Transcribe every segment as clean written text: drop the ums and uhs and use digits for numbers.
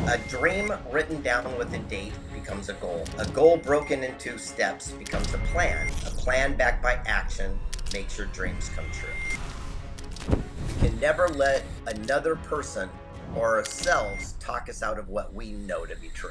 A dream written down with a date becomes a goal. A goal broken into steps becomes a plan. A plan backed by action makes your dreams come true. We can never let another person or ourselves talk us out of what we know to be true.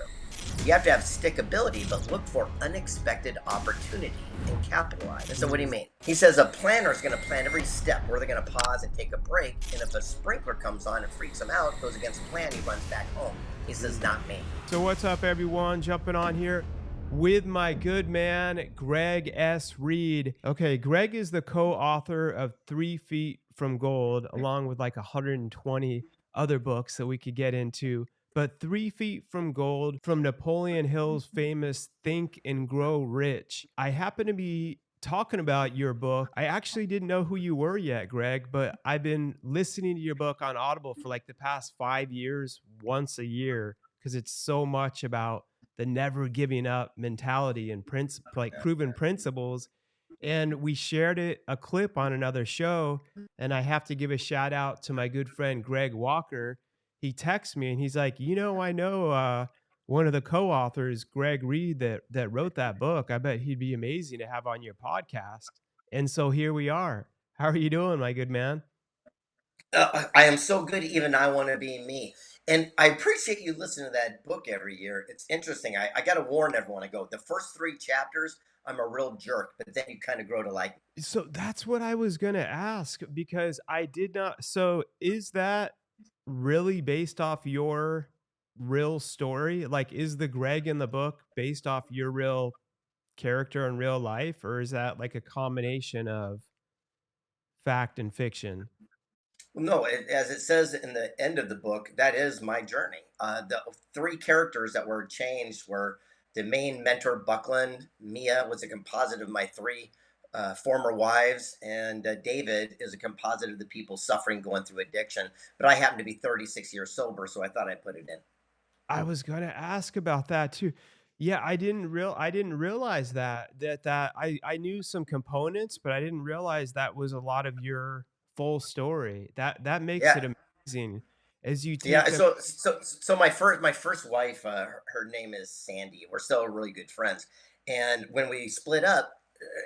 You have to have stickability, but look for unexpected opportunity and capitalize. And so, what do you mean? He says a planner is going to plan every step where they're going to pause and take a break. And if a sprinkler comes on and freaks him out, goes against plan, he runs back home. He says, not me. So what's up, everyone? Jumping on here with my good man, Greg S. Reid. Okay, Greg is the co-author of 3 Feet from Gold, along with like 120 other books that we could get into. But 3 Feet from Gold, from Napoleon Hill's famous Think and Grow Rich. I happen to be talking about your book. I actually didn't know who you were yet, Greg, but I've been listening to your book on Audible for like the past 5 years, once a year, because it's so much about the never giving up mentality and proven principles. And we shared a clip on another show, and I have to give a shout out to my good friend Greg Walker. He texts me and he's like, I know one of the co-authors, Greg Reid, that wrote that book. I bet he'd be amazing to have on your podcast. And so here we are. How are you doing, my good man? I am so good, even I want to be me. And I appreciate you listening to that book every year. It's interesting. I got to warn everyone. I go, the first 3 chapters, I'm a real jerk, but then you kind of grow to like. So that's what I was going to ask, because I did not. So is that really based off your real story? Like, is the Greg in the book based off your real character in real life, or is that like a combination of fact and fiction? No, as it says in the end of the book, that is my journey. The 3 characters that were changed were the main mentor, Buckland. Mia was a composite of my 3 former wives, and David is a composite of the people suffering, going through addiction. But I happen to be 36 years sober, so I thought I'd put it in. I was going to ask about that too. Yeah, I didn't realize that I knew some components, but I didn't realize that was a lot of your full story. That makes Yeah, it amazing as you yeah. take a So my first wife, her name is Sandy. We're still really good friends, and when we split up,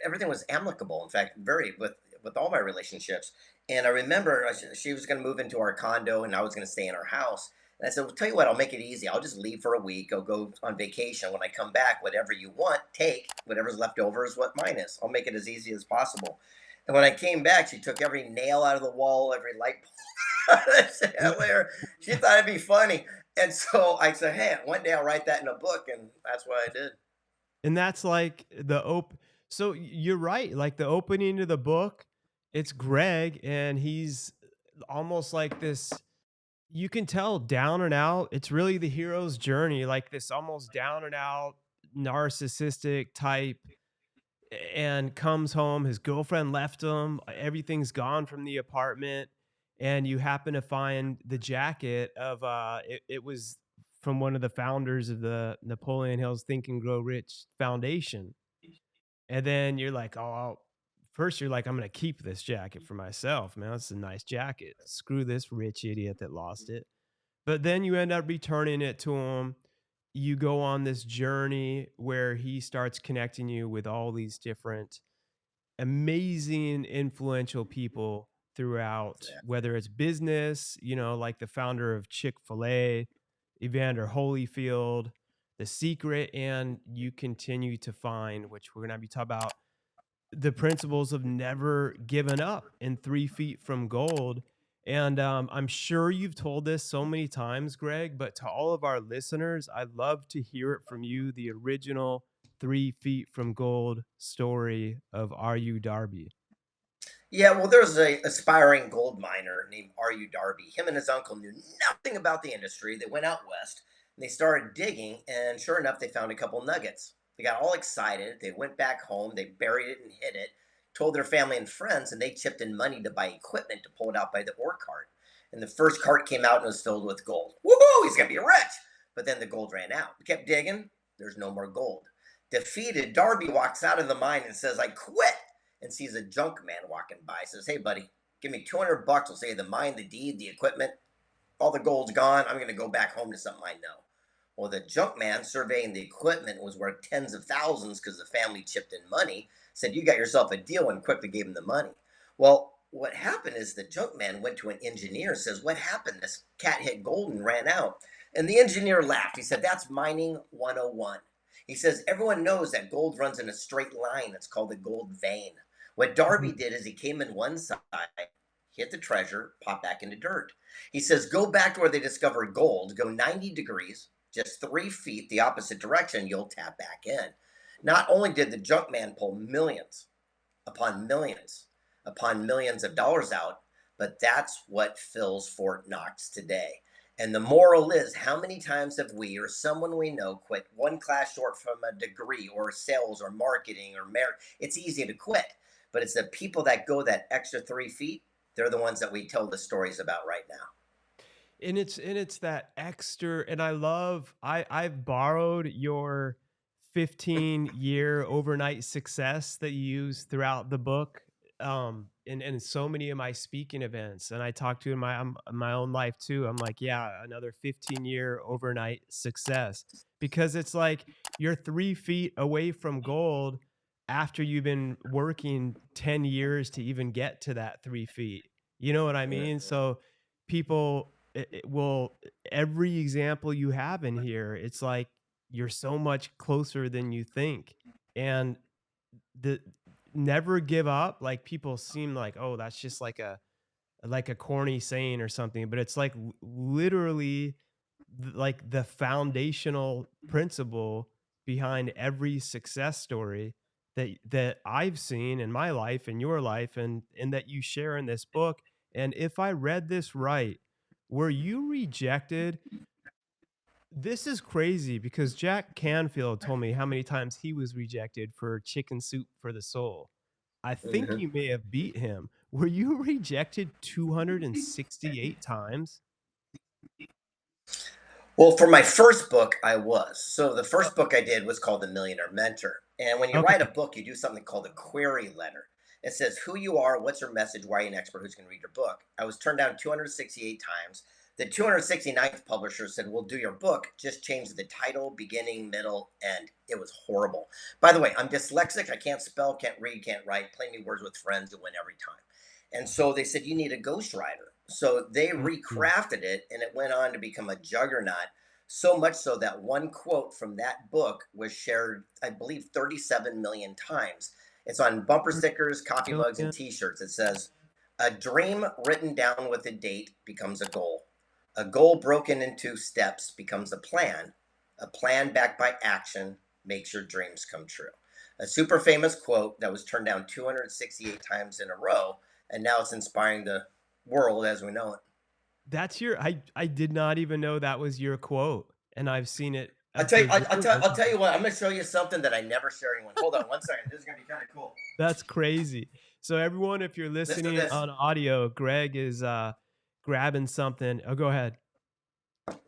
everything was amicable. In fact, very with all my relationships. And I remember she was going to move into our condo, and I was going to stay in her house. And I said, "Well, tell you what, I'll make it easy. I'll just leave for a week. I'll go on vacation. When I come back, whatever you want, take. Whatever's left over is what mine is. I'll make it as easy as possible." And when I came back, she took every nail out of the wall, every light chandelier. She thought it'd be funny. And so I said, "Hey, one day I'll write that in a book." And that's what I did. And that's like so you're right. Like the opening to the book, it's Greg, and he's almost like this. You can tell down and out. It's really the hero's journey, like this almost down and out narcissistic type, and comes home. His girlfriend left him. Everything's gone from the apartment, and you happen to find the jacket of it was from one of the founders of the Napoleon Hill's Think and Grow Rich Foundation. And then you're like, first you're like, I'm gonna keep this jacket for myself, man. It's a nice jacket. Screw this rich idiot that lost it. But then you end up returning it to him. You go on this journey where he starts connecting you with all these different amazing, influential people throughout, whether it's business, like the founder of Chick-fillet, Evander Holyfield, The Secret, and you continue to find, which we're going to be talking about, the principles of never giving up in 3 Feet from Gold. And I'm sure you've told this so many times, Greg, but to all of our listeners, I'd love to hear it from you, the original 3 Feet from Gold story of R.U. Darby. Yeah, well, there's a aspiring gold miner named R.U. Darby. Him and his uncle knew nothing about the industry. They went out west and they started digging, and sure enough, they found a couple nuggets. They got all excited. They went back home. They buried it and hid it. Told their family and friends, and they chipped in money to buy equipment to pull it out by the ore cart. And the first cart came out and was filled with gold. Woohoo! He's gonna be rich. But then the gold ran out. We kept digging. There's no more gold. Defeated, Darby walks out of the mine and says, "I quit." And sees a junk man walking by. Says, "Hey, buddy, give me $200. I'll say the mine, the deed, the equipment." all the gold's gone. I'm going to go back home to something I know. Well, the junk man surveying the equipment was worth tens of thousands because the family chipped in money, said, "You got yourself a deal," and quickly gave him the money. Well, what happened is the junk man went to an engineer and says, "What happened? This cat hit gold and ran out." And the engineer laughed. He said, "That's mining 101." He says, "Everyone knows that gold runs in a straight line. It's called the gold vein." What Darby did is he came in one side, hit the treasure, popped back into dirt. He says, "Go back to where they discovered gold, go 90 degrees, just 3 feet the opposite direction, you'll tap back in." Not only did the junk man pull millions upon millions upon millions of dollars out, but that's what fills Fort Knox today. And the moral is, how many times have we or someone we know quit one class short from a degree or sales or marketing or merit? It's easy to quit, but it's the people that go that extra 3 feet. They're the ones that we tell the stories about right now. And it's that extra, and I've borrowed your 15-year overnight success that you use throughout the book, in so many of my speaking events, and I talk to in my own life too. I'm like, yeah, another 15-year overnight success, because it's like you're 3 feet away from gold after you've been working 10 years to even get to that 3 feet. You know what I mean? Mhm. So people, it will, every example you have in here, it's like you're so much closer than you think. And the never give up, like people seem like, oh, that's just like a corny saying or something, but it's like literally like the foundational principle behind every success story that I've seen in my life and your life, and that you share in this book. And if I read this right, were you rejected? This is crazy because Jack Canfield told me how many times he was rejected for Chicken Soup for the Soul. I think Mhm. you may have beat him. Were you rejected 268 times? Well, for my first book, I was. So the Uh, first book I did was called The Millionaire Mentor. And when you write a okay. book, you do something called a query letter. It says who you are, what's your message, why are you an expert, who's going to read your book. I was turned down 268 times. The 269th publisher said, "We'll do your book, just change the title, beginning, middle, end." It was horrible. By the way, I'm dyslexic. I can't spell, can't read, can't write. Play me words with friends and win every time. And so they said, "You need a ghostwriter." So they Mm-mm. recrafted it and it went on to become a juggernaut. So much so that one quote from that book was shared, I believe, 37 million times. It's on bumper stickers, coffee mugs, and Million. t shirts. It says, "A dream written down with a date becomes a goal. A goal broken into steps becomes a plan. A plan backed by action makes your dreams come true." A super famous quote that was turned down 268 times in a row, and now it's inspiring the world as we know it. That's your, I did not even know that was your quote, and I've seen it a I'll bazillion tell you times. what. I'm going to show you something that I never share anyone. Hold on one second. This is going to be kind of cool. That's crazy. So everyone, if you're Listen to listening this. on audio, Greg is grabbing something. Oh, go ahead.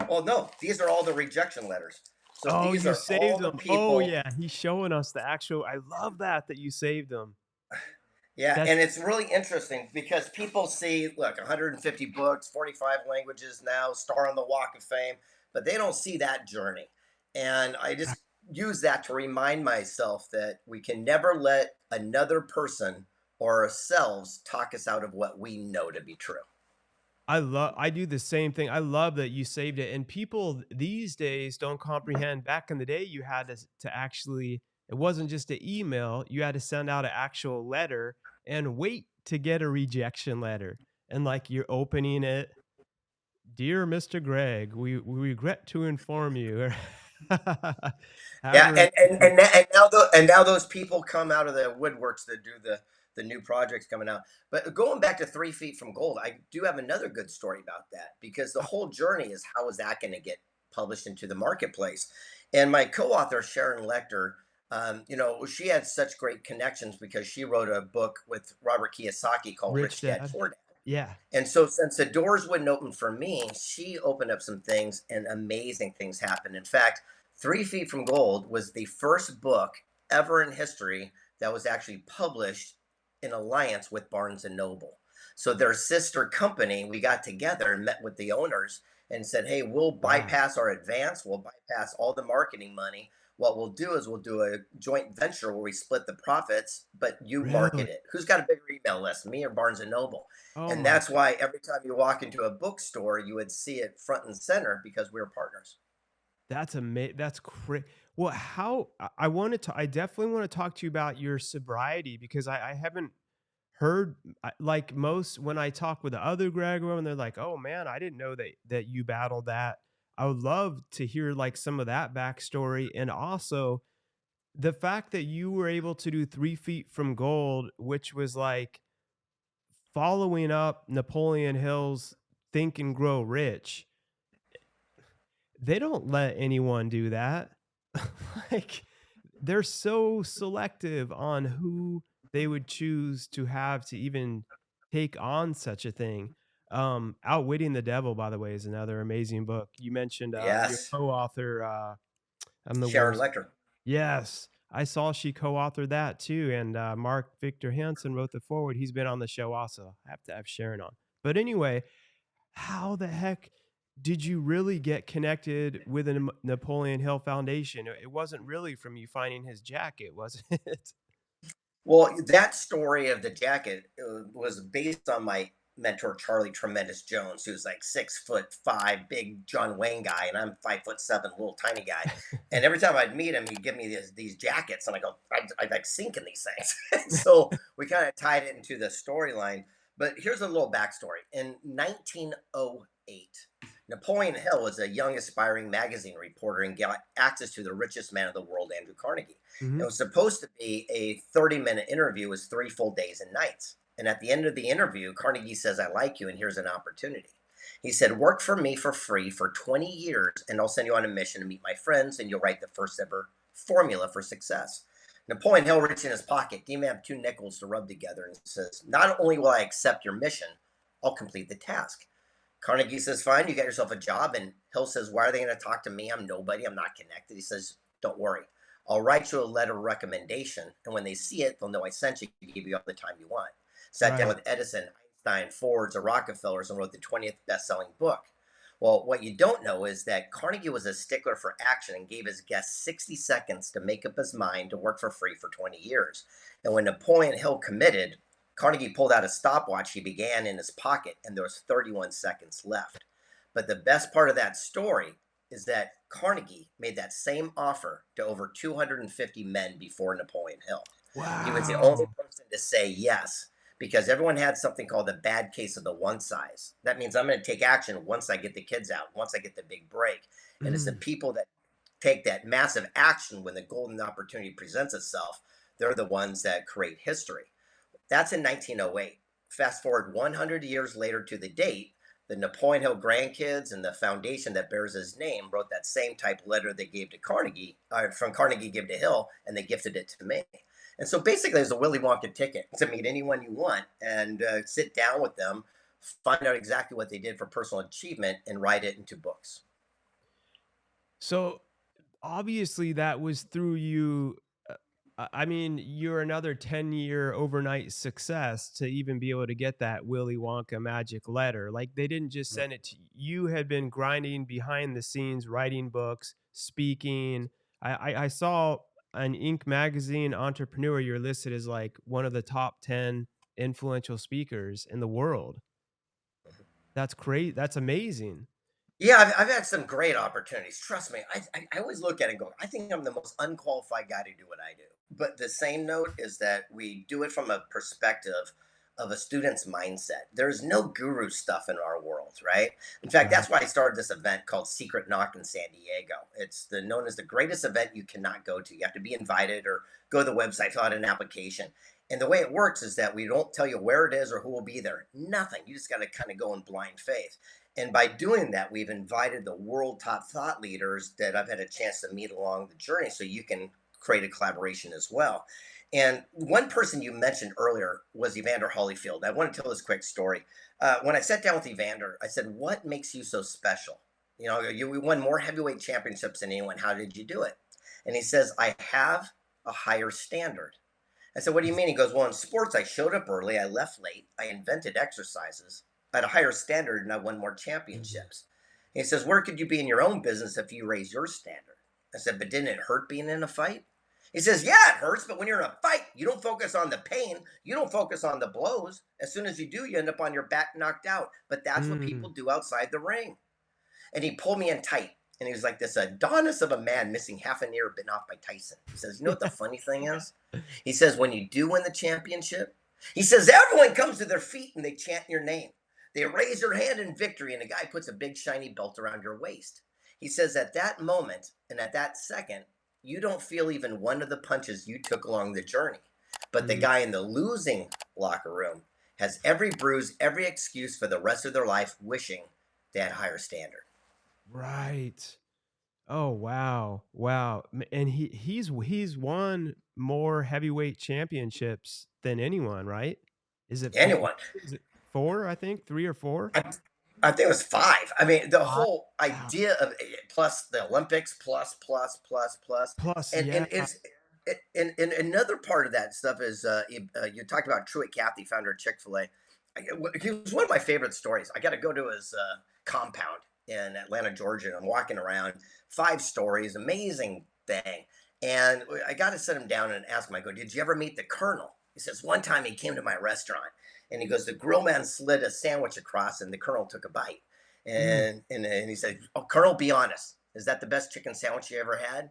Well, no, these are all the rejection letters. So Oh, these you are all saved the them. Oh people. yeah, he's showing us the actual. I love that you saved them. Yeah, That's and it's really interesting because people see, look, 150 books, 45 languages now, star on the Walk of Fame, but they don't see that journey. And I just use that to remind myself that we can never let another person or ourselves talk us out of what we know to be true. I do the same thing. I love that you saved it. And people these days don't comprehend. Back in the day, you had to actually, it wasn't just an email, you had to send out an actual letter and wait to get a rejection letter. And like you're opening it, "Dear Mr. Greg, we regret to inform you." Yeah, However, and now those people come out of the woodworks to do the new projects coming out. But going back to 3 feet from gold, I do have another good story about that because the whole journey is how is that going to get published into the marketplace? And my co-author Sharon Lechter, she had such great connections because she wrote a book with Robert Kiyosaki called Rich Rich Dad Dad. Poor Dad. Yeah. And so, since the doors wouldn't open for me, she opened up some things and amazing things happened. In fact, 3 Feet from Gold was the first book ever in history that was actually published in alliance with Barnes and Noble. So, their sister company, we got together and met with the owners. and said, hey, we'll Wow. bypass our advance, we'll bypass all the marketing money. What we'll do is we'll do a joint venture where we split the profits, but you Really? market it. Who's got a bigger email list, me or Barnes and Noble? Oh And my that's why every time you walk into a bookstore, you would see it front and center because we were partners. That's ama that's cra well, how I wanted to I definitely wanna talk to you about your sobriety because I haven't heard like most when I talk with the other Greg and they're like, "Oh, man, I didn't know that you battled that." I would love to hear, like, some of that backstory, and also the fact that you were able to do 3 Feet from Gold, which was, like, following up Napoleon Hill's Think and Grow Rich. They don't let anyone do that. Like, they're so selective on who they would choose to have to even take on such a thing. Outwitting the Devil, by the way, is another amazing book. You mentioned, your Yes. co-author, I'm the Sharon worst. Lechter. Yes, I saw she co-authored that too, and, Mark Victor Hansen wrote the foreword. He's been on the show also. I have to have Sharon on. But anyway, how the heck did you really get connected with the Napoleon Hill Foundation? It wasn't really from you finding his jacket, was it? Well, that story of the jacket was based on my mentor, Charlie Tremendous Jones, who's like 6'5", big John Wayne guy, and I'm 5'7", little tiny guy. And every time I'd meet him, he'd give me these jackets, and I go, I like sink in these things. So we kind of tied it into the storyline. But here's a little backstory. In 1908, Napoleon Hill was a young, aspiring magazine reporter and got access to the richest man of the world, Andrew Carnegie. It Mhm. was supposed to be a 30-minute interview, it was 3 full days and nights. And at the end of the interview, Carnegie says, I like you, and here's an opportunity. He said, work for me for free for 20 years, and I'll send you on a mission to meet my friends, and you'll write the first ever formula for success. Napoleon Hill reached in his pocket, didn't even have 2 nickels to rub together, and says, not only will I accept your mission, I'll complete the task. Carnegie says, fine, you got yourself a job. And Hill says, why are they going to talk to me? I'm nobody. I'm not connected. He says, don't worry. I'll write you a letter of recommendation. And when they see it, they'll know I sent you, give you all the time you want. Sat down Right. with Edison, Einstein, Fords, or Rockefellers and wrote the 20th best-selling book. Well, what you don't know is that Carnegie was a stickler for action and gave his guests 60 seconds to make up his mind to work for free for 20 years. And when Napoleon Hill committed, Carnegie pulled out a stopwatch he began in his pocket, and there was 31 seconds left. But the best part of that story is that Carnegie made that same offer to over 250 men before Napoleon Hill. He was the only Wow. person to say yes because everyone had something called the bad case of the one size. That means I'm going to take action once I get the kids out, once I get the big break. And it's the Mm. people that take that massive action when the golden opportunity presents itself, they're the ones that create history. That's in 1908. Fast forward 100 years later to the date, the Napoleon Hill grandkids and the foundation that bears his name wrote that same type letter they gave to Carnegie, from Carnegie gave to Hill, and they gifted it to me. And so basically, it's a Willy Wonka ticket to meet anyone you want and sit down with them, find out exactly what they did for personal achievement, and write it into books. So obviously that was through you. I mean, you're another 10-year overnight success to even be able to get that Willy Wonka magic letter. Like they didn't just send it to you, had been grinding behind the scenes, writing books, speaking. I saw an Inc. magazine entrepreneur, you're listed as like one of the top 10 influential speakers in the world. That's great. That's amazing. Yeah, I've had some great opportunities. Trust me, I always look at it and go, I think I'm the most unqualified guy to do what I do. But the same note is that we do it from a perspective of a student's mindset. There's no guru stuff in our world, right? In fact, Right. that's why I started this event called Secret Knock in San Diego. It's known as the greatest event you cannot go to. You have to be invited or go to the website, fill out an application. And the way it works is that we don't tell you where it is or who will be there. Nothing. You just got to kind of go in blind faith. And by doing that, we've invited the world top thought leaders that I've had a chance to meet along the journey so you can create a collaboration as well. And one person you mentioned earlier was Evander Holyfield. I want to tell this quick story. When I sat down with Evander, I said, what makes you so special? You know, you won more heavyweight championships than anyone. How did you do it? And he says, I have a higher standard. I said, what do you mean? He goes, well, in sports, I showed up early, I left late, I invented exercises at a higher standard, and I won more Mhm. championships. He says, where could you be in your own business if you raise your standard? I said, but didn't it hurt being in a fight? He says, yeah, it hurts, but when you're in a fight, you don't focus on the pain. You don't focus on the blows. As soon as you do, you end up on your back knocked out. But that's what Mm. people do outside the ring. And he pulled me in tight. And he was like this Adonis of a man missing half an ear bitten off by Tyson. He says, you know what the funny thing is? He says, when you do win the championship, he says, everyone comes to their feet and they chant your name. They raise their hand in victory, and a guy puts a big shiny belt around your waist. He says, at that moment and at that second, you don't feel even one of the punches you took along the journey. But the Mm. guy in the losing locker room has every bruise, every excuse for the rest of their life, wishing they had a higher standard. Right. Oh, wow. Wow. And he's won more heavyweight championships than anyone, right? Is it 4? Anyone. Is it 4, I think? 3 or 4? I, I think it was five. I mean, the 5? whole Wow. idea of plus the Olympics, plus, Plus, and yeah. it's and another part of that stuff is you talked about Truett Cathy, founder of Chick-fil-A. He was one of my favorite stories. I got to go to his compound in Atlanta, Georgia. And I'm walking around, 5 stories, amazing thing. And I got to sit him down and ask him, I go, did you ever meet the Colonel? He says, one time he came to my restaurant and he goes, the grill man slid a sandwich across and the Colonel took a bite. Mm. And he said, oh, Colonel, be honest. Is that the best chicken sandwich you ever had? And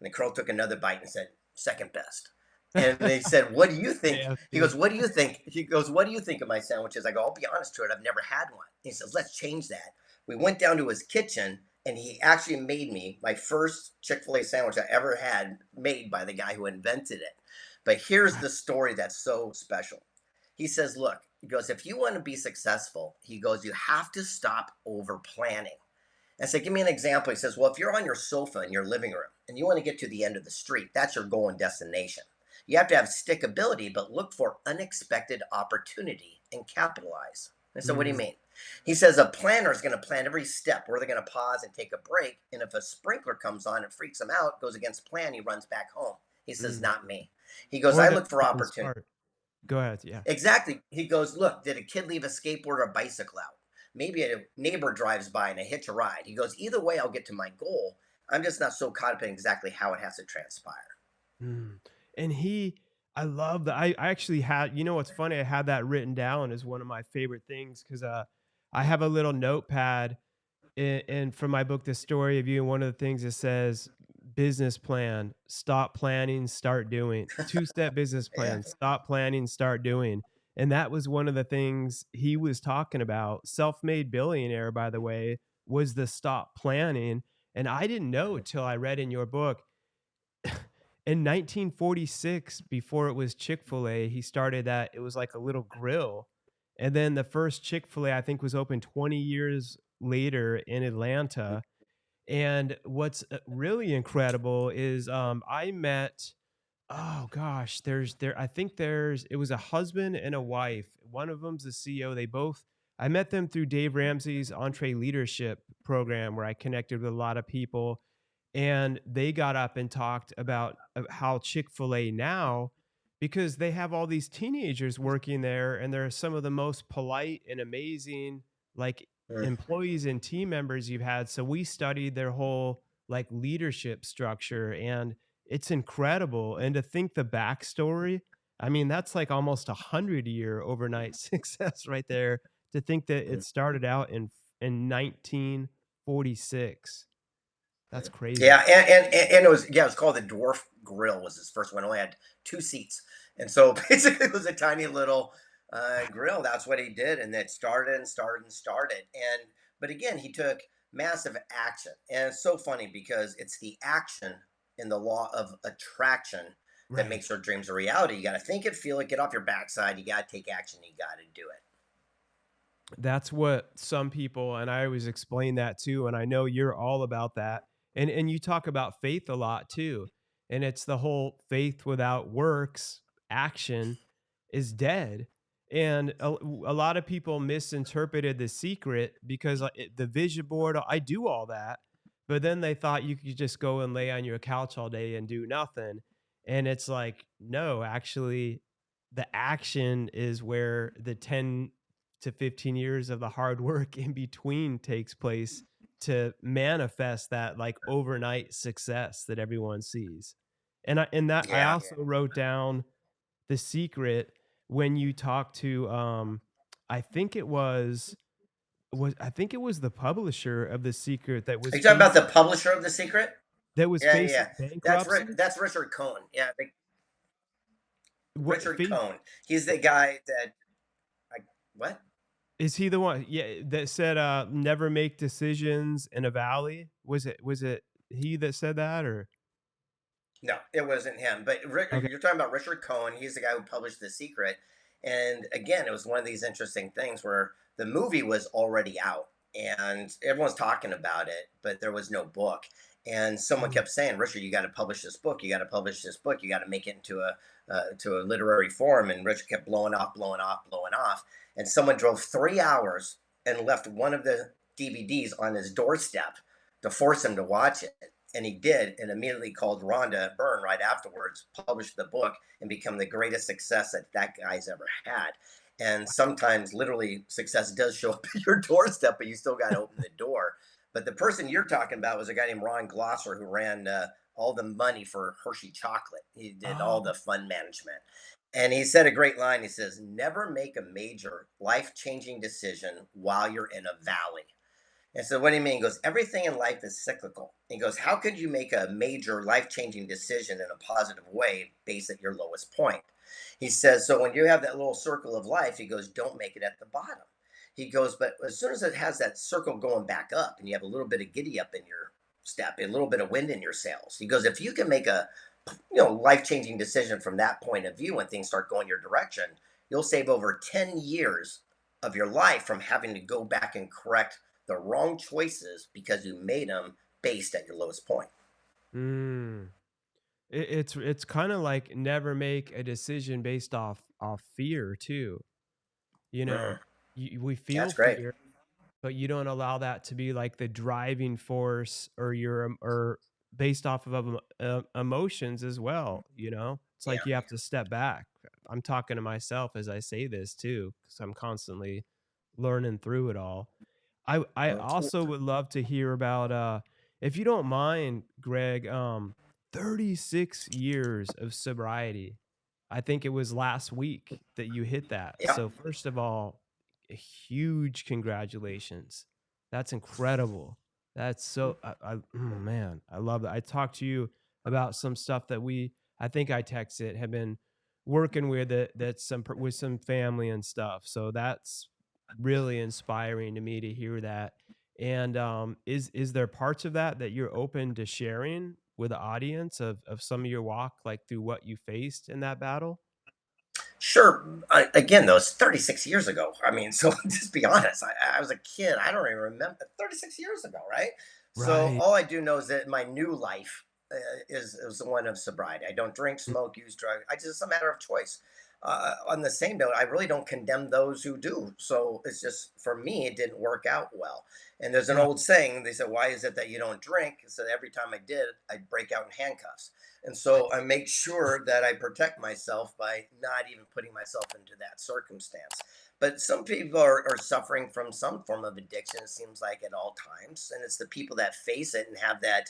the Colonel took another bite and said, second best. And they said, what do you think? He KFC. goes, what do you think? He goes, what do you think of my sandwiches? I go, I'll be honest, to it. I've never had one. He says, let's change that. We went down to his kitchen and he actually made me my first Chick-fil-A sandwich I ever had, made by the guy who invented it. But here's Wow. the story that's so special. He says, look, he goes, if you want to be successful, he goes, you have to stop over planning. I said, give me an example. He says, well, if you're on your sofa in your living room and you want to get to the end of the street, that's your goal and destination. You have to have stickability, but look for unexpected opportunity and capitalize. I said, what do you Mm. mean? He says, a planner is going to plan every step where they're going to pause and take a break. And if a sprinkler comes on and freaks him out, goes against plan, he runs back home. He says, Mm. not me. He goes, Or I the look for open opportunity. start. Go ahead, yeah. Exactly. He goes, look, did a kid leave a skateboard or a bicycle out? Maybe a neighbor drives by and I hitch a ride. He goes, either way, I'll get to my goal. I'm just not so caught up in exactly how it has to transpire. Mm. And I love that. I actually had, you know what's funny? I had that written down as one of my favorite things because I have a little notepad and from my book, The Story of You, and one of the things it says, business plan, stop planning, start doing. Two-step business Yeah. plan, stop planning, start doing. And that was one of the things he was talking about. Self-made billionaire, by the way, was the stop planning. And I didn't know till I read in your book in 1946, before it was Chick-fil-A, he started that. It was like a little grill. And then the first Chick-fil-A, I think, was opened 20 years later in Atlanta. And what's really incredible is I met, oh gosh, I think it was a husband and a wife. One of them's the CEO. I met them through Dave Ramsey's Entree Leadership program where I connected with a lot of people and they got up and talked about how Chick-fil-A now, because they have all these teenagers working there and they're some of the most polite and amazing like Mm. employees and team members you've had. So we studied their whole like leadership structure and it's incredible. And to think the backstory, I mean, that's like almost 100-year overnight success right there. To think that it started out in 1946. That's Yeah, crazy. and it was, yeah, it was called the Dwarf Grill, was his first one. Only had 2 seats, and so basically it was a tiny little grill. That's what he did, and it started and started and started. And but again, he took massive action, and it's so funny because it's the action in the law of attraction that Right. makes our dreams a reality. You got to think it, feel it, get off your backside. You got to take action. You got to do it. That's what some people, and I always explain that too, and I know you're all about that. And you talk about faith a lot too. And it's the whole faith without works, action is dead. And a lot of people misinterpreted the secret because the vision board, I do all that, but then they thought you could just go and lay on your couch all day and do nothing. And it's like, no, actually, the action is where the 10 to 15 years of the hard work in between takes place to manifest that like overnight success that everyone sees. And I Yeah. also wrote down the secret when you talk to I think it was the publisher of The Secret Are you talking about the publisher of The Secret? that was Yeah, yeah, yeah. facing bankruptcy. That's Richard Cohen. Yeah, What Richard Cohen. He's the guy that I what? is he the one? Yeah, that said, "Never make decisions in a valley." Was it he that said that, or No, it wasn't him. But okay? you're talking about Richard Cohen. He's the guy who published The Secret. And again, it was one of these interesting things where the movie was already out and everyone's talking about it, but there was no book. And someone Mm. kept saying, "Richard, you got to publish this book. You got to publish this book. You got to make it into a to a literary form." And Richard kept blowing off, blowing off, blowing off. And someone drove 3 hours and left one of the DVDs on his doorstep to force him to watch it, and he did, and immediately called Rhonda Byrne right afterwards, published the book, and become the greatest success that that guy's ever had. And sometimes, literally, success does show up at your doorstep, but you still got to open the door. But the person you're talking about was a guy named Ron Glosser who ran all the money for Hershey Chocolate. He did all Oh, the fund management. And he said a great line. He says, "Never make a major life changing decision while you're in a valley." And so, what do you mean? He goes, everything in life is cyclical. He goes, how could you make a major life changing decision in a positive way based at your lowest point? He says, so when you have that little circle of life, he goes, don't make it at the bottom. He goes, but as soon as it has that circle going back up and you have a little bit of giddy up in your step, a little bit of wind in your sails, he goes, if you can make a life changing decision from that point of view when things start going your direction, you'll save over 10 years of your life from having to go back and correct the wrong choices because you made them based at your lowest point. mm. It's kind of like never make a decision based off fear too. You know, Mm, we feel that's great. fear, but you don't allow that to be like the driving force or your or based off of emotions as well. You know, it's Yeah. like you have to step back. I'm talking to myself as I say this too, because I'm constantly learning through it all. I Untold. also would love to hear about if you don't mind, Greg, 36 years of sobriety. I think it was last week that you hit that. Yeah. So first of all, a huge congratulations. That's incredible. That's so oh man, I love that. I talked to you about some stuff that I think I texted have been working with that's with some family and stuff. So that's really inspiring to me to hear that. And is there parts of that that you're open to sharing with the audience of some of your walk, like through what you faced in that battle? Sure. Again, though, it's 36 years ago. I mean, so just be honest. I was a kid. I don't even remember 36 years ago, right? So Right. all I do know is that my new life is the one of sobriety. I don't drink, Mm. smoke, use drugs. I just it's a matter of choice. On the same note, I really don't condemn those who do. So it's just for me, it didn't work out well. And there's an Right. old saying. They said, "Why is it that you don't drink?" So every time I did, I'd break out in handcuffs. And so I make sure that I protect myself by not even putting myself into that circumstance. But some people are suffering from some form of addiction, it seems like at all times. And it's the people that face it and have that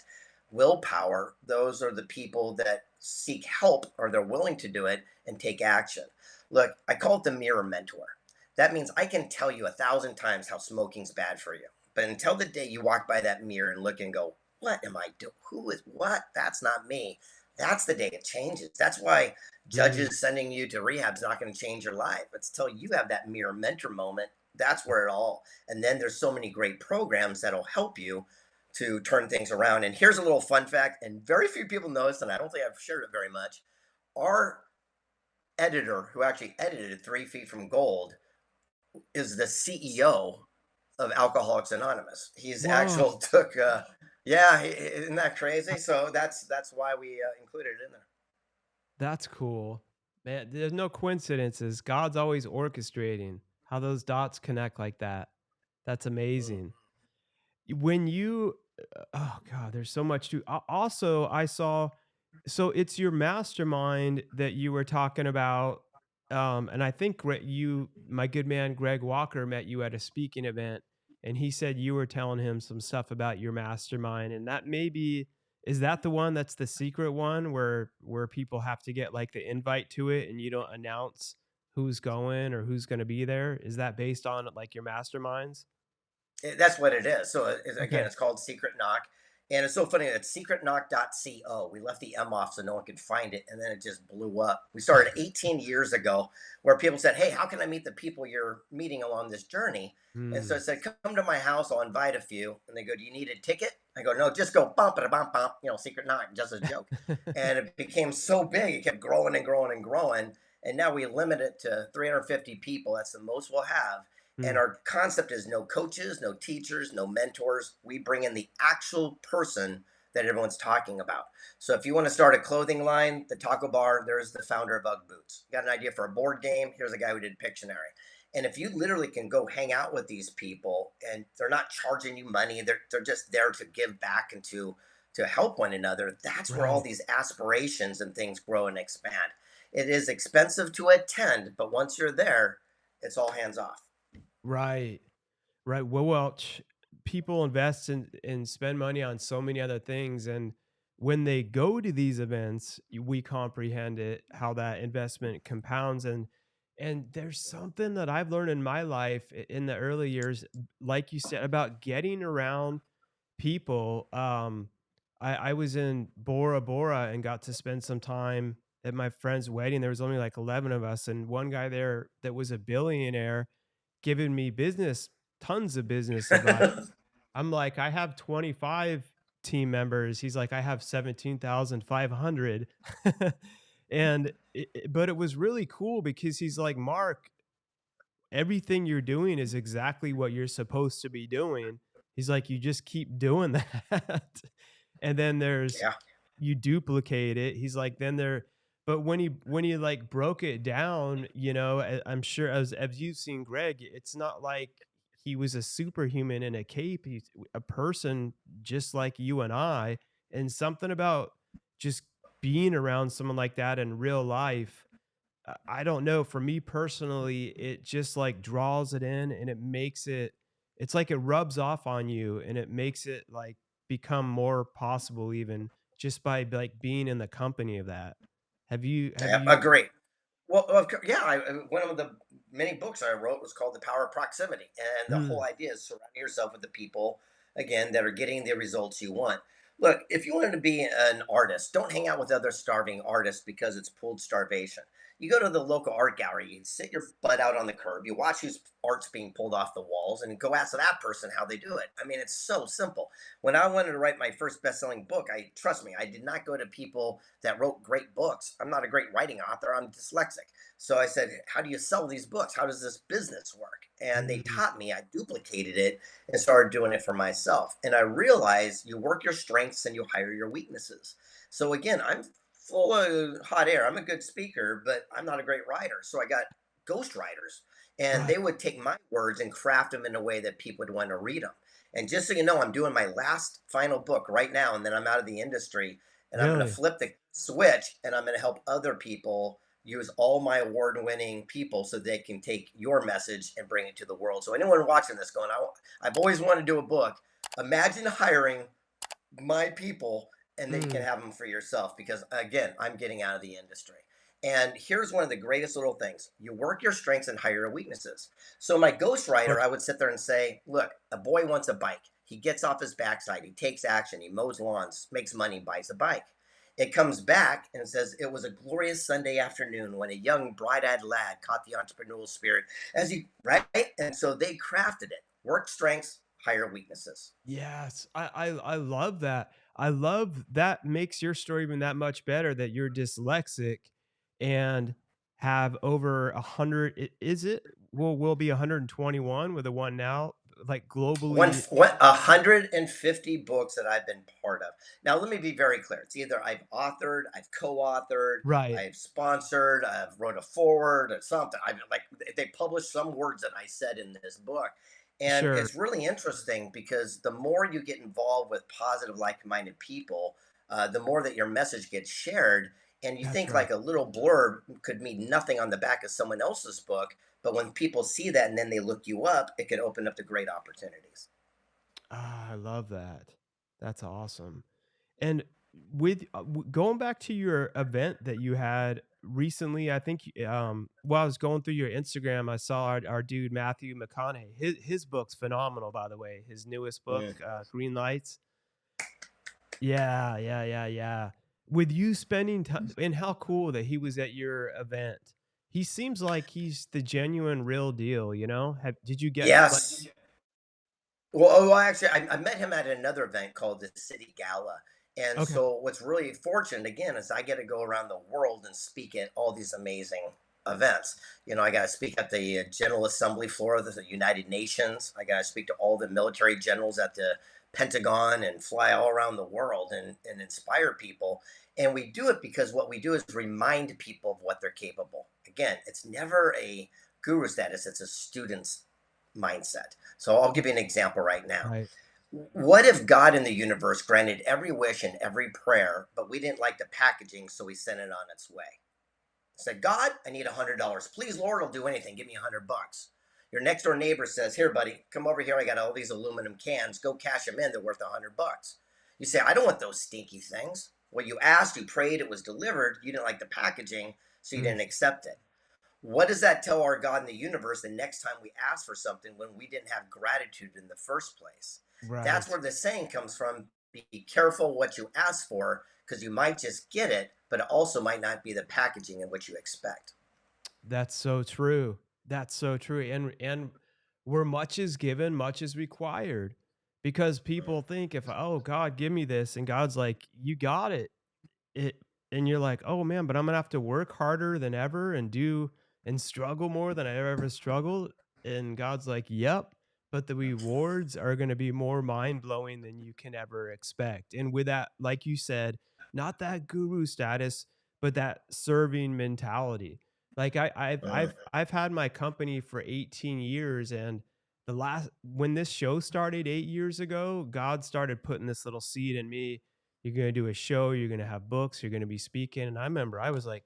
willpower. Those are the people that seek help or they're willing to do it and take action. Look, I call it the mirror mentor. That means I can tell you 1,000 times how smoking's bad for you. But until the day you walk by that mirror and look and go, what am I doing? Who is what? That's not me. That's the day it changes. That's why Mm. judges sending you to rehab is not going to change your life. It's till you have that mirror mentor moment. That's where it all. And then there's so many great programs that'll help you to turn things around. And here's a little fun fact, and very few people know this, and I don't think I've shared it very much. Our editor, who actually edited 3 Feet from Gold, is the CEO of Alcoholics Anonymous. He's Whoa, actual took. Yeah, isn't that crazy? So that's why we included it in there. that's cool. Man, there's no coincidences. God's always orchestrating how those dots connect like that. That's Mm. amazing. When you oh god, there's so much to also I saw so it's your mastermind that you were talking about and I think you my good man Greg Walker met you at a speaking event and he said you were telling him some stuff about your mastermind, and that maybe is that the one that's the secret one where people have to get like the invite to it and you don't announce who's going or who's going to be there? Is that based on like your masterminds? That's what it is. So again, Okay. it's called Secret Knock, and it's so funny. It's secretknock.co. We left the M off so no one could find it, and then it just blew up. We started 18 years ago, where people said, "Hey, how can I meet the people you're meeting along this journey?" And so I Hmm. said, "Come to my house. I'll invite a few." And they go, "Do you need a ticket?" I go, "No, just go bump it, bump bump. Secret knock, just a joke." And it became so big, it kept growing and growing and growing. And now we limit it to 350 people. That's the most we'll have, and Hmm. our concept is no coaches, no teachers, no mentors. We bring in the actual person that everyone's talking about. So if you want to start a clothing line, the taco bar, there's the founder of Ugg Boots. Got an idea for a board game? Here's a guy who did Pictionary. And if you literally can go hang out with these people and they're not charging you money, they're just there to give back and to help one another, that's where all Right. these aspirations and things grow and expand. It is expensive to attend, but once you're there, it's all hands off. Right. Right. People invest and spend money on so many other things, and when they go to these events, we comprehend it how that investment compounds. And there's something that I've learned in my life in the early years, like you said, about getting around people. I was in Bora Bora and got to spend some time at my friend's wedding. There was only like 11 of us, and one guy there that was a billionaire giving me tons of business advice. I'm like, I have 25 team members. He's like, I have 17,500. But it was really cool because he's like, Mark, everything you're doing is exactly what you're supposed to be doing. He's like, you just keep doing that. And then Yeah. you duplicate it. He's like, but when he like broke it down, I'm sure as you've seen Greg, it's not like he was a superhuman in a cape. He's a person just like you and I. And something about just being around someone like that in real life, I don't know. For me personally, it just like draws it in and it's like it rubs off on you and it makes it like become more possible even just by like being in the company of that. Have Yeah, you agree. Well, yeah. One of the many books I wrote was called The Power of Proximity, and the whole mm, idea is surrounding yourself with the people again that are getting the results you want. Look, if you wanted to be an artist, don't hang out with other starving artists because it's pulled starvation. You go to the local art gallery, you sit your butt out on the curb, you watch whose art's being pulled off the walls, and go ask that person how they do it. I mean, it's so simple. When I wanted to write my first best-selling book, I trust me, I did not go to people that wrote great books. I'm not a great writing author. I'm dyslexic. So I said, "How do you sell these books? How does this business work?" And they mm, taught me. I duplicated it and started doing it for myself. And I realized you work your strengths and you hire your weaknesses. So again, I'm full of hot air. I'm a good speaker, but I'm not a great writer. So I got ghostwriters, and right. they would take my words and craft them in a way that people would want to read them. And just so you know, I'm doing my last final book right now, and then I'm out of the industry, and I'm going to Really? flip the switch, and I'm going to help other people use all my award-winning people so they can take your message and bring it to the world. So anyone watching this going, I've always wanted to do a book. Imagine hiring my people, and then you can Mm, have them for yourself, because again, I'm getting out of the industry. And here's one of the greatest little things: you work your strengths and hire your weaknesses. So my ghostwriter, I perfect. would sit there and say, look, a boy wants a bike. He gets off his backside, he takes action, he mows lawns, makes money, buys a bike. It comes back and says, it was a glorious Sunday afternoon when a young bright-eyed lad caught the entrepreneurial spirit as he, right? And so they crafted it: work strengths, hire weaknesses. Yes, I love that. I love that makes your story even that much better that you're dyslexic and have over 100 is it? Will be 121 with the one now, like globally. 150 books that I've been part of. Now, let me be very clear. It's either I've authored, I've co-authored, Right. I've sponsored, I've wrote a forward or something. I've like they published some words that I said in this book. And Sure. it's really interesting because the more you get involved with positive, like-minded people, the more that your message gets shared. And you That's think right. like a little blurb could mean nothing on the back of someone else's book, but when people see that and then they look you up, it could open up to great opportunities. Ah, I love that. That's awesome. And with going back to your event that you had recently, I think while I was going through your Instagram, I saw our dude Matthew McConaughey. His book's phenomenal, by the way. His newest book, Mm. Green Lights. Yeah, yeah, yeah, yeah. With you spending time, and how cool that he was at your event. He seems like he's the genuine, real deal. You know, did you get like? Yes. Well, actually, I met him at another event called the City Gala. And Okay, so, what's really fortunate again is I get to go around the world and speak at all these amazing events. I got to speak at the General Assembly floor of the United Nations. I got to speak to all the military generals at the Pentagon and fly all around the world and inspire people. And we do it because what we do is remind people of what they're capable. Again, it's never a guru status, it's a student's mindset. So I'll give you an example right now. right. What if God in the universe granted every wish and every prayer, but we didn't like the packaging, so we sent it on its way? Said, God, I need $100. Please, Lord, I'll do anything. Give me $100. Your next door neighbor says, here, buddy, come over here. I got all these aluminum cans. Go cash them in. They're worth $100. You say, I don't want those stinky things. Well, you asked, you prayed, it was delivered. You didn't like the packaging, so you Mm, didn't accept it. What does that tell our God in the universe the next time we ask for something when we didn't have gratitude in the first place? That's right. where the saying comes from: be careful what you ask for, because you might just get it, but it also might not be the packaging in which you expect. That's so true. That's so true. And where much is given, much is required. Because people think if, oh God, give me this, and God's like, you got it, and you're like, oh man, but I'm gonna have to work harder than ever and do and struggle more than I ever struggled. And God's like, yep, but the rewards are gonna be more mind-blowing than you can ever expect. And with that, like you said, not that guru status, but that serving mentality. Like Mm. I've had my company for 18 years, and the last when this show started 8 years ago, God started putting this little seed in me. You're gonna do a show, you're gonna have books, you're gonna be speaking. And I remember I was like,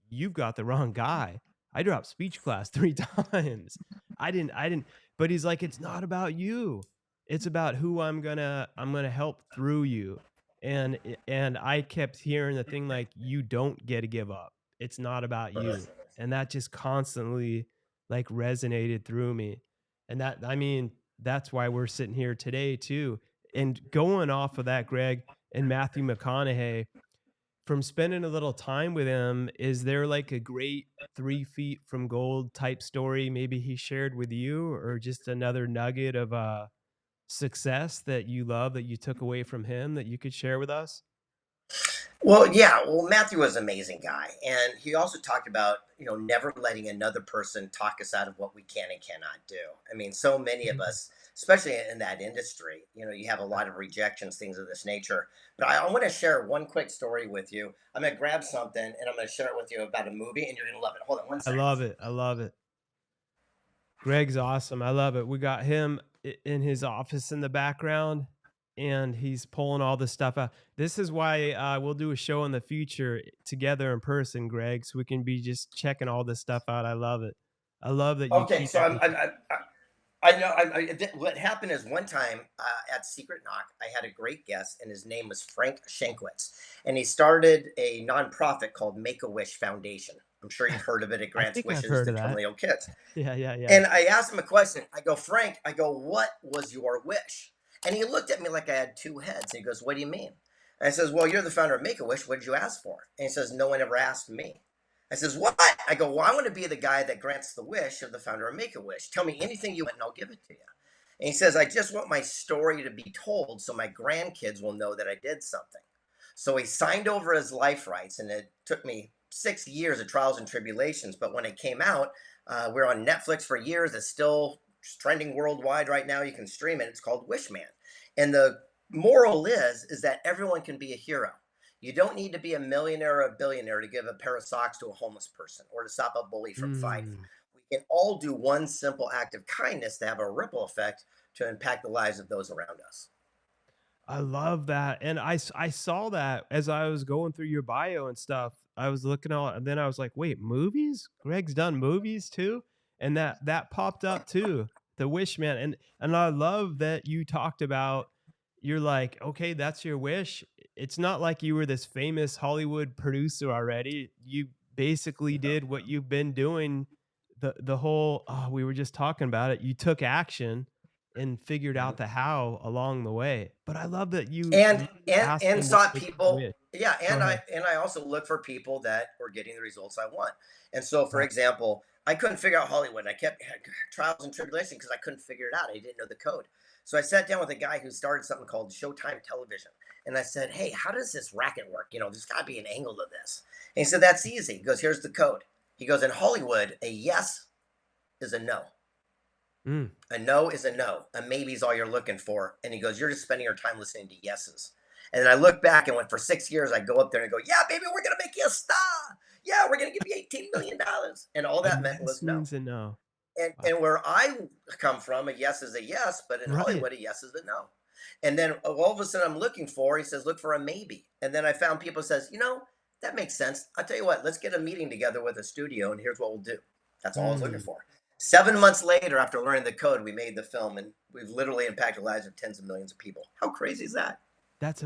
you've got the wrong guy. I dropped speech class 3 times. I didn't, but he's like, it's not about you. It's about who I'm gonna help through you. And I kept hearing the thing like, you don't get to give up. It's not about you. And that just constantly like resonated through me. And that, I mean, that's why we're sitting here today too. And going off of that, Greg, and Matthew McConaughey, from spending a little time with him, is there like a great 3 feet from gold type story maybe he shared with you, or just another nugget of success that you love that you took away from him that you could share with us? Well, yeah. Well, Matthew was an amazing guy, and he also talked about never letting another person talk us out of what we can and cannot do. I mean, so many of Mm. us, especially in that industry, you have a lot of rejections, things of this nature. But I want to share one quick story with you. I'm gonna grab something and I'm gonna share it with you about a movie, and you're gonna love it. Hold on one I second. love it. I love it. Greg's awesome. I love it. We got him in his office in the background, and he's pulling all this stuff out. This is why we'll do a show in the future together in person, Greg, so we can be just checking all this stuff out. I love it. I love that you Okay, keep so everything. I know. What happened is one time at Secret Knock, I had a great guest, and his name was Frank Shankwitz, and he started a nonprofit called Make a Wish Foundation. I'm sure you've heard of it. It I grants think I've wishes heard to of that. terminally ill kids. Yeah, yeah, yeah. And I asked him a question. I go, Frank, what was your wish? And he looked at me like I had two heads. And he goes, what do you mean? And I says, well, you're the founder of Make a Wish. What did you ask for? And he says, no one ever asked me. I says, what? I go, well, I want to be the guy that grants the wish of the founder of Make a Wish. Tell me anything you want, and I'll give it to you. And he says, I just want my story to be told so my grandkids will know that I did something. So he signed over his life rights, and it took me 6 years of trials and tribulations. But when it came out, we're on Netflix for years. It's still trending worldwide right now. You can stream it. It's called Wishman. And the moral is that everyone can be a hero. You don't need to be a millionaire or a billionaire to give a pair of socks to a homeless person or to stop a bully from fighting. Mm, We can all do one simple act of kindness to have a ripple effect to impact the lives of those around us. I love that. And I saw that as I was going through your bio and stuff. I was looking all, and then I was like, "Wait, movies? Greg's done movies too?" And that popped up too, The Wish Man, and I love that you talked about, you're like, "Okay, that's your wish." It's not like you were this famous Hollywood producer already. You basically did what you've been doing the whole, we were just talking about it. You took action and figured out the how along the way. But I love that you asked And them what sought was their people. wish. Yeah, Go ahead. and I also look for people that were getting the results I want. And so, for Right. example, I couldn't figure out Hollywood. I kept had trials and tribulations because I couldn't figure it out. I didn't know the code. So I sat down with a guy who started something called Showtime Television, and I said, "Hey, how does this racket work? You know, there's got to be an angle to this." And he said, "That's easy." He goes, "Here's the code." He goes, "In Hollywood, a yes is a no. Mm. A no is a no. A maybe is all you're looking for." And he goes, "You're just spending your time listening to yeses." And then I look back and went, for 6 years, I go up there and go, "Yeah, baby, we're going to make you a star. Yeah, we're going to give you $18 million." And all A that meant yes was no. means a no. Wow. And where I come from, a yes is a yes, but in Right. Hollywood, a yes is a no. And then all of a sudden I'm looking for, he says, look for a maybe. And then I found people says, that makes sense. I'll tell you what, let's get a meeting together with a studio and here's what we'll do. That's all I was looking Mm. for. 7 months later, after learning the code, we made the film and we've literally impacted the lives of tens of millions of people. How crazy is that? That's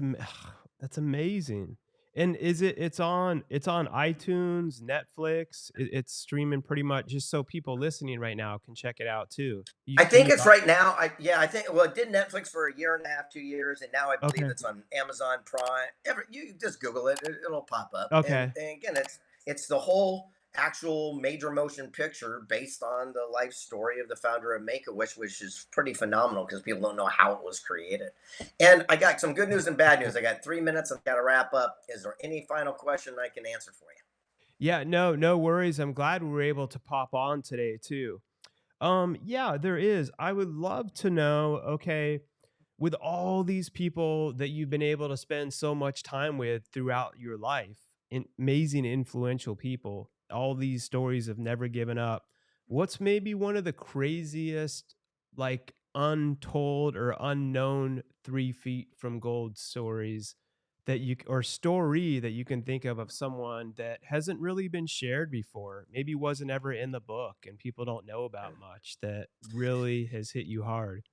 that's amazing. And is it's on iTunes, Netflix, it's streaming pretty much, just so people listening right now can check it out too. I think You it's got right now. I think well, it did Netflix for a year and a half, 2 years, and now I believe okay. it's on Amazon Prime. You just Google it; it'll pop up. Okay. And again, it's the whole actual major motion picture based on the life story of the founder of Make a Wish, which is pretty phenomenal because people don't know how it was created. And I got some good news and bad news. I got 3 minutes. I've got to wrap up. Is there any final question I can answer for you? Yeah, no, no worries. I'm glad we were able to pop on today too. Yeah, there is. I would love to know, okay, with all these people that you've been able to spend so much time with throughout your life, amazing, influential people, all these stories of never giving up. What's maybe one of the craziest, like untold or unknown 3 feet from gold stories that or story that you can think of someone that hasn't really been shared before, maybe wasn't ever in the book and people don't know about much, that really has hit you hard?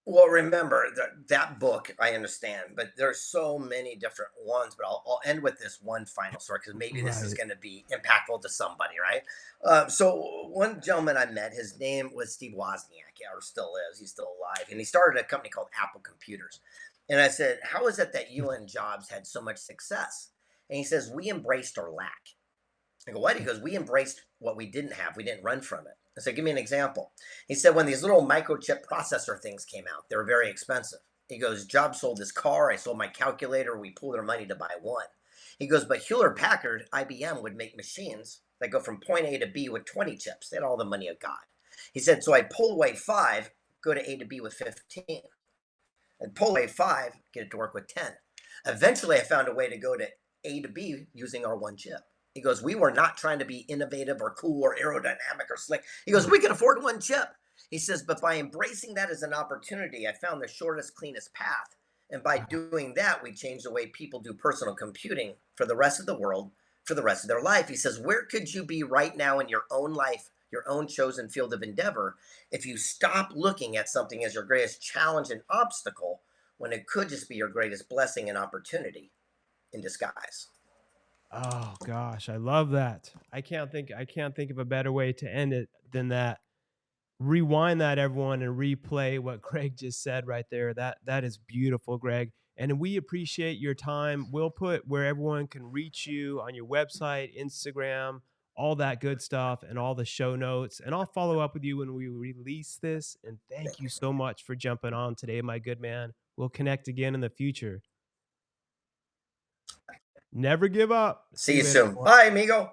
Well, remember that book, I understand, but there's so many different ones. But I'll end with this one final story because maybe this is Right. going to be impactful to somebody, right? So, one gentleman I met, his name was Steve Wozniak, or still is. He's still alive. And he started a company called Apple Computers. And I said, "How is it that you and Jobs had so much success?" And he says, "We embraced our lack." I go, "What?" He goes, "We embraced what we didn't have. We didn't run from it." I said, "Give me an example." He said, "When these little microchip processor things came out, they were very expensive." He goes, "Jobs sold his car. I sold my calculator. We pooled our money to buy one." He goes, "But Hewlett Packard, IBM would make machines that go from point A to B with 20 chips. They had all the money of God." He said, "So I pull away five, go to A to B with 15, and pull away five, get it to work with 10. Eventually, I found a way to go to A to B using our one chip." He goes, "We were not trying to be innovative or cool or aerodynamic or slick." He goes, "We could afford one chip." He says, "But by embracing that as an opportunity, I found the shortest, cleanest path. And by Wow. doing that, we changed the way people do personal computing for the rest of the world, for the rest of their life." He says, "Where could you be right now in your own life, your own chosen field of endeavor, if you stop looking at something as your greatest challenge and obstacle when it could just be your greatest blessing and opportunity in disguise?" Oh gosh, I love that. I can't think of a better way to end it than that. Rewind that, everyone, and replay what Greg just said right there. That is beautiful, Greg. And we appreciate your time. We'll put where everyone can reach you on your website, Instagram, all that good stuff, and all the show notes. And I'll follow up with you when we release this. And thank you so much for jumping on today, my good man. We'll connect again in the future. Never give up. See See you you later, soon. everyone. Bye, amigo.